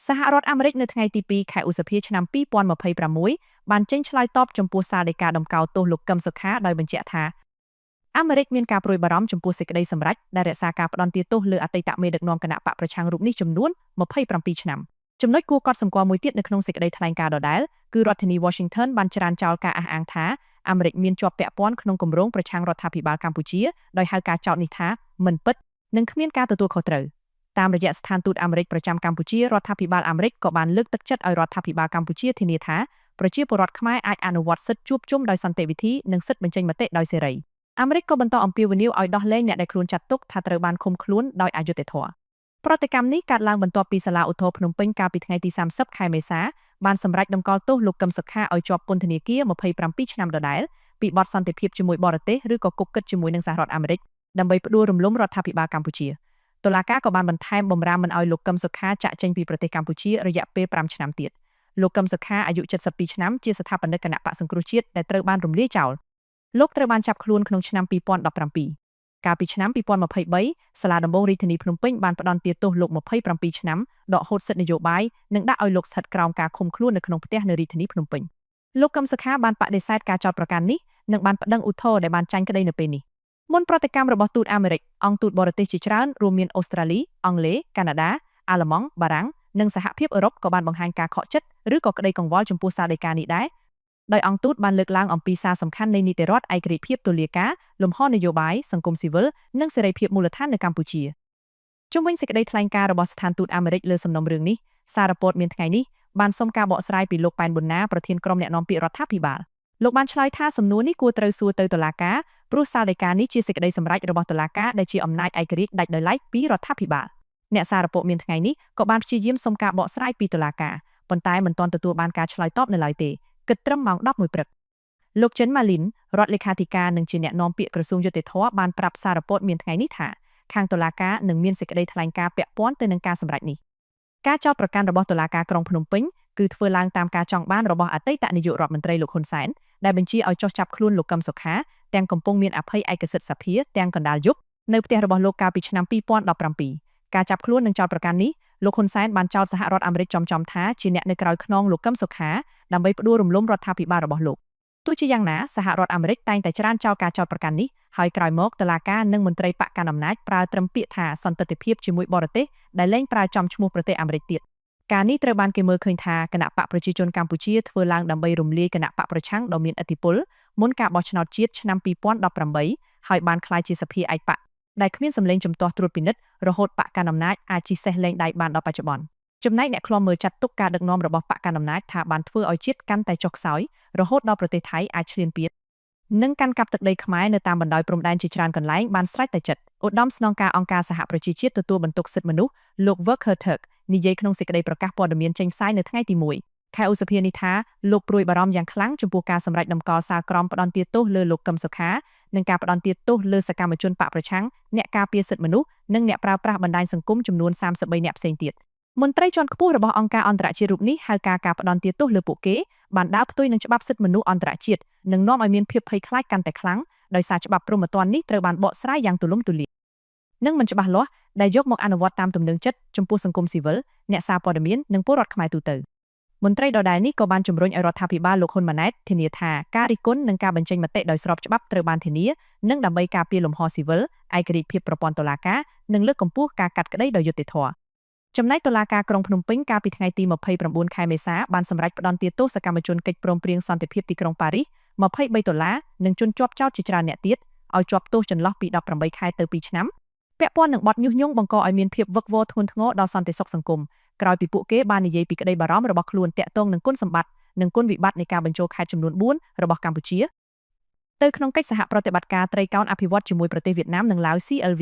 សហរដ្ឋអាមេរិកនៅថ្ងៃទី2ខែឧសភាឆ្នាំ2026បានចេញឆ្លើយតបចំពោះសារដីកាដំកោតទោសលោកកឹមសុខាដោយបញ្ជាក់ថាអាមេរិកមានការព្រួយបារម្ភចំពោះសេចក្តីសម្រេចដែលរក្សាការផ្ដន្ទាទោសលើអតីតមេដឹកនាំគណៈបកប្រឆាំងរូបនេះចំនួន27ឆ្នាំចំណុចគួរកត់សម្គាល់មួយទៀតនៅក្នុងសេចក្តីថ្លែងការណ៍ដដែលគឺរដ្ឋធានី Washington បានច្រានចោលការអះអាងថាអាមេរិកមានជាប់ពាក់ព័ន្ធក្នុងគម្រោងប្រឆាំងរដ្ឋាភិបាលកម្ពុជាដោយហៅការចោទនេះថាមិនពិតនិងគ្មានការទទួលខុសត្រូវតាមរយៈស្ថានទូតអាមេរិកប្រចាំកម្ពុជារដ្ឋាភិបាលអាមេរិកក៏បានលើកទឹកចិត្តឲ្យរដ្ឋាភិបាលកម្ពុជាធានាថាប្រជាពលរដ្ឋខ្មែរអាចអនុវត្តសិទ្ធិជួបជុំដោយសន្តិវិធីនិងសិទ្ធិបញ្ចេញមតិដោយសេរីអាមេរិកក៏បន្តអំពាវនាវឲ្យដោះលែងអ្នកដែលខ្លួនចាត់ទុកថាត្រូវបានឃុំខ្លួនដោយអយុត្តិធម៌ប្រតិកម្មនេះកើតឡើងបន្ទាប់ពីសាលាឧទ្ធរភ្នំពេញកាលពីថ្ងៃទី30ខែមេសាបានសម្រេចតម្កល់ទោសលោកកឹមសុខាឲ្យជាប់ពន្ធនាគារ27ឆ្នាំដដែលពីបទសន្តិភាពជាមួយបរទេសឬក៏គុកគិតជាមួយនឹងសហរដ្ឋអាមេរិកដើម្បីផ្ដួលរំលំរដ្ឋាភិបាលកម្ពុជាតុលាការក៏បានបន្ថែមបម្រាមមិនឲ្យលោកកឹមសុខាចាក់ចេញពីប្រទេសកម្ពុជារយៈពេល5ឆ្នាំទៀតលោកកឹមសុខាអាយុ72ឆ្នាំជាស្ថាបនិកគណៈបក្សសង្គ្រោះជាតិដែលត្រូវបានរំលាយចោលលោកត្រូវបានចាប់ខ្លួនក្នុងឆ្នាំ2017កាលពីឆ្នាំ2023សាលាដំបងរាជធានីភ្នំពេញបានផ្តន្ទាទោសលោក27ឆ្នាំដកហូតសិទ្ធិនយោបាយនិងដាក់ឲ្យលោកស្ថិតក្រោមការឃុំខ្លួននៅក្នុងផ្ទះនៅរាជធានីភ្នំពេញលោកកឹមសុខាបានបដិសេធការចោទប្រកាន់នេះនិងបានប្តឹងឧទ្ធរណ៍ដែលបានចាញ់ក្តីនៅពេលនេះមុនប្រតិកម្មរបស់ទូតអាមេរិកអង្គទូតបរទេសជាច្រើនរួមមានអូស្ត្រាលីអង់គ្លេសកាណាដាអាល្លឺម៉ង់បារាំងនិងសហភាពអឺរ៉ុបក៏បានបង្ហាញការខកចិត្តឬក៏ក្តីកង្វល់ចំពោះសារដីកានេះដែរដោយអង្គទូតបានលើកឡើងអំពីសារសំខាន់នៃនីតិរដ្ឋឯករាជ្យភាពតុលាការលំហនយោបាយសង្គមស៊ីវិលនិងសេរីភាពមូលដ្ឋាននៅកម្ពុជាជុំវិញសេចក្តីថ្លែងការណ៍របស់ស្ថានទូតអាមេរិកលើសំណុំរឿងនេះសារព័ត៌មានថ្ងៃនេះបានសុំការបកស្រាយពីលោកប៉ែនប៊ុនណាប្រធានក្រុមអ្នកនាំពាក្យរដ្ឋាភិបាលលោកបានឆ្លើយថាសំណួរនេះគួរត្រូវសួរទៅតុលាការព្រោះសារដីកានេះជាសេចក្តីសម្រេចរបស់តុលាការដែលជាអំណាចឯករាជ្យដាច់ដោយឡែកពីរដ្ឋាភិបាលអ្នកសារព័ត៌មានថ្ងៃនេះក៏បានព្យាយាមសុំការបកស្រាយពីតុលាការប៉ុន្តែមិនទាន់ទទួលបានការឆ្លើយតបនៅឡើយទេគិតត្រឹមម៉ោង11ព្រឹកលោកចិនម៉ាលីនរដ្ឋលេខាធិការនិងជាអ្នកនាំពាក្យក្រសួងយុតិធធម៌បានប្រាប់សារព័ត៌មានថ្ងៃនេះថាខាងតុលាការនឹងមានសេចក្តីថ្លែងការណ៍ពាក់ព័ន្ធទៅនឹងការសម្រេចនេះការចោទប្រកាន់របស់តុលាការក្រុងភ្នំពេញគឺធ្វើឡើងតាមការចង់បានរបស់អតីតនាយករដ្ឋមន្ត្រីលោកហ៊ុនសែនដែលបញ្ជាឲ្យចុះចាប់ខ្លួនលោកកឹមសុខាទាំងកំពុងមានអភ័យឯកសិទ្ធិសភាទាំងកណ្ដាលយប់នៅផ្ទះរបស់លោកកាលពីឆ្នាំ2017ការចាប់ខ្លួននិងចោទប្រកាន់នេះលោកហ៊ុនសែនបានចោទសហរដ្ឋអាមេរិកចំថាជាអ្នកនៅក្រៅខ្នងលោកកឹមសុខាដើម្បីផ្ដួលរំលំរដ្ឋាភិបាលរបស់លោកទោះជាយ៉ាងណាសហរដ្ឋអាមេរិកតែងតែច្រានចោលការចោទប្រកាន់នេះហើយក្រោយមកតុលាការនិងមន្ត្រីបកកណ្ដាលអំណាចប្រើត្រឹមពាក្យថាសន្តិភាពជាមួយបរទេសដែលលែងប្រើចំឈ្មោះប្រទេសអាមេរិកទៀតការនេះត្រូវបានគេមើលឃើញថាគណៈបកប្រជាជនកម្ពុជាធ្វើឡើងដើម្បីរំលាយគណៈបកប្រឆាំងដ៏មានឥទ្ធិពលមុនការបោះឆ្នោតជាតិឆ្នាំ2018ហើយបានក្លាយជាសភាឯកបកដែលគ្មានសម្លេងជំទាស់ត្រួតពិនិត្យរហូតបកកណ្ដាលអំណាចអាចជិះសេះលែងដៃបានដល់បច្ចុប្បន្នចំណែកអ្នកឃ្លាំមើលចាត់ទុកការដឹកនាំរបស់បកកណ្ដាលអំណាចថាបានធ្វើឲ្យជាតិកាន់តែចុះខ្សោយរហូតដល់ប្រទេសថៃអាចឈ្លានពាននិងកាន់កាប់ទឹកដីខ្មែរនៅតាមបណ្ដោយព្រំដែនជាច្រើនកន្លែងបានស្រេចតែចិត្តឧត្តមស្នងការអង្គការសហប្រជាជាតិទទួលបន្ទុកសិទ្ធិមនុស្សលោក Volker Turk និយាយក្នុងសេចក្តីប្រកាសព័ត៌មានចេញផ្សាយនៅថ្ងៃទី1ខែឧសភានេះថាលោកព្រួយបារម្ភយ៉ាងខ្លាំងចំពោះការសម្រេចតម្កល់សារក្រមផ្ដន្ទាទោសលើលោកកឹមសុខានិងការផ្ដន្ទាទោសលើសកម្មជនបកប្រឆាំងអ្នកការពារសិទ្ធិមនុស្សនិងអ្នកប្រើប្រាស់បណ្ដាញសង្គមចំនួន33អ្នកផ្សេងទៀតមន្ត្រីជាន់ខ្ពស់របស់អង្គការអន្តរជាតិរូបនេះហៅការផ្ដន្ទាទោសលើពួកគេបានដើរផ្ទុយនឹងច្បាប់សិទ្ធិមនុស្សអន្តរជាតិនិងនាំឲ្យមានភាពភ័យខ្លាចកាន់តែខ្លាំងដោយសារច្បាប់ព្រហ្មទណ្ឌនេះត្រូវបានបកស្រាយយ៉ាងទូលំទូលាយនិងមិនច្បាស់លាស់ដែលយកមកអនុវត្តតាមទំនឹងចិត្តចំពោះសង្គមស៊ីវិលអ្នកសារព័ត៌មាននិងពលរដ្ឋខ្មែរទូទៅមន្ត្រីដដែលនេះក៏បានជំរុញឲ្យរដ្ឋាភិបាលលោកហ៊ុនម៉ាណែតធានាថាការរិះគន់និងការបញ្ចេញមតិដោយស្របច្បាប់ត្រូវបានធានានិងដើម្បីការពារលំហស៊ីវិលឯករាជ្យភាពប្រព័ន្ធតុលាការនិងលើកកម្ពស់ការកាត់ក្តីដោយយុត្តិធម៌ចំណែកតុលាការក្រុងភ្នំពេញកាលពីថ្ងៃទី29ខែមេសាបានសម្រេចផ្តន្ទាទោសសកម្មជនកិច្ចព្រមព្រៀងសន្តិភាពទីក្រុងប៉ារីស$23និងជនជាប់ចោទជាច្រើនអ្នកទៀតឲ្យជាប់ទោសចន្លោះពី18ខែទៅ2ឆ្នាំពាក់ព័ន្ធនឹងបទញុះញង់បង្កឲ្យមានភាពវឹកវរធ្ងន់ធ្ងរដល់សន្តិសុខសង្គមក្រោយពីពួកគេបាននិយាយពីក្តីបារម្ភរបស់ខ្លួនទាក់ទងនឹងគុណសម្បត្តិនិងគុណវិបត្តិនៃការបញ្ចូលខេត្តចំនួន4របស់កម្ពុជាទៅក្នុងកិច្ចសហប្រតិបត្តិការត្រីកោណអភិវឌ្ឍជាមួយប្រទេសវៀតណាមនិងឡាវ CLV